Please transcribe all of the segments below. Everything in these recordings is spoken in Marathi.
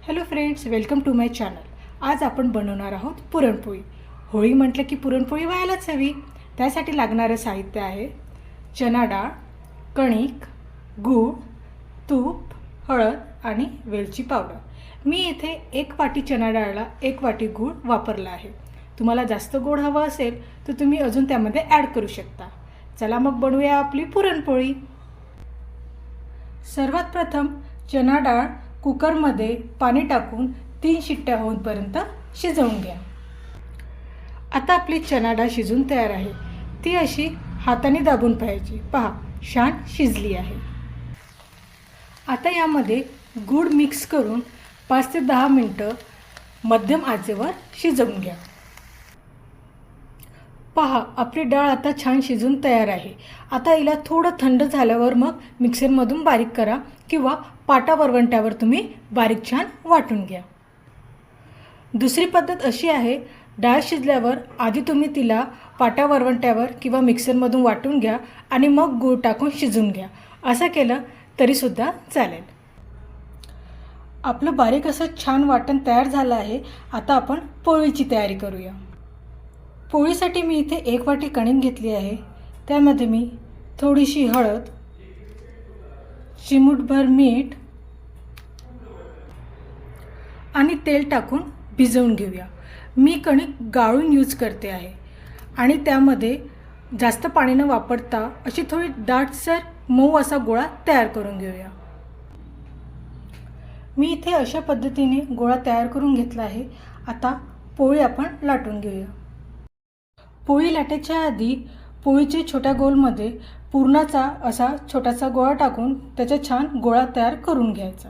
Hello friends, welcome to my channel. आज आपण बनवणार आहोत पुरणपोळी. होळी म्हटलं की पुरणपोळी व्हायलाच हवी. त्यासाठी लागणारं साहित्य आहे चणा डाळ, कणिक, गूळ, तूप, हळद आणि वेलची पावडर. मी इथे 1 वाटी चणा डाळला 1 वाटी गूळ वापरला आहे. तुम्हाला जास्त गोड हवं असेल तर तुम्ही अजून त्यामध्ये ॲड करू शकता. चला मग बनवूया आपली पुरणपोळी. सर्वात प्रथम चणा डाळ कुकरमध्ये पाणी टाकून 3 शिट्ट्या होईपर्यंत शिजवून घ्या. आता आपली चणा डाळ शिजून तयार आहे. ती अशी हाताने दाबून पाहायची. पहा, छान शिजली आहे. आता यामध्ये गूळ मिक्स करून 5 ते 10 मिनिटं मध्यम आचेवर शिजवून घ्या. पहा, आपली डाळ आता छान शिजून तयार आहे. आता हिला थोडं थंड झाल्यावर मग मिक्सरमधून बारीक करा किंवा पाटा वरवंट्यावर तुम्ही बारीक छान वाटून घ्या. दुसरी पद्धत अशी आहे, डाळ शिजल्यावर आधी तुम्ही तिला पाटा वरवंट्यावर किंवा मिक्सरमधून वाटून घ्या आणि मग गूळ टाकून शिजून घ्या. असं केलं तरीसुद्धा चालेल. आपलं बारीक असं छान वाटण तयार झालं आहे. आता आपण पोळीची तयारी करूया. पोळीसाठी मी इथे 1 वाटी कणिक घेतली आहे. त्यामध्ये मी थोडीशी हळद, चिमूटभर मीठ आणि तेल टाकून भिजवून घेऊया. मी कणिक गाळून यूज करते आहे आणि त्यामध्ये जास्त पाणी न वापरता अशी थोडी दाटसर मऊ असा गोळा तयार करून घेऊया. मी इथे अशा पद्धतीने गोळा तयार करून घेतला आहे. आता पोळी आपण लाटून घेऊया. पोळी लाटायच्या आधी पोळीच्या छोट्या गोलमध्ये पुरणाचा असा छोटासा गोळा टाकून त्याचा छान गोळा तयार करून घ्यायचा.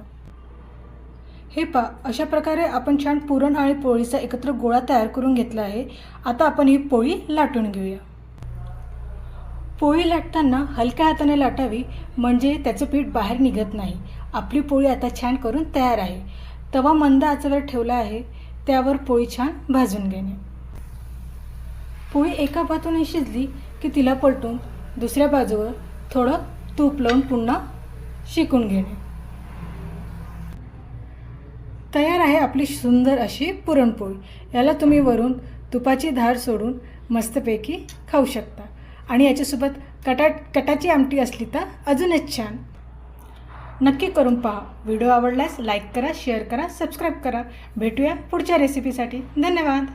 हे पहा, अशा प्रकारे आपण छान पुरण आणि पोळीचा एकत्र गोळा तयार करून घेतला आहे. आता आपण ही पोळी लाटून घेऊया. पोळी लाटताना हलक्या हाताने लाटावी, म्हणजे त्याचं पीठ बाहेर निघत नाही. आपली पोळी आता छान करून तयार आहे. तवा मंद आचेवर ठेवला आहे. त्यावर पोळी छान भाजून घेणे. पोळी एका बाजूने शिजली की तिला पलटून दुसऱ्या बाजूवर थोडं तूप लावून पुन्हा शेकून घेणे. तयार आहे आपली सुंदर अशी पुरणपोळी. याला तुम्ही वरून तुपाची धार सोडून मस्तपैकी खाऊ शकता आणि याच्यासोबत कटाची आमटी असली तर अजूनच छान. नक्की करून पहा. व्हिडिओ आवडल्यास लाईक करा, शेअर करा, सबस्क्राईब करा. भेटूया पुढच्या रेसिपीसाठी. धन्यवाद.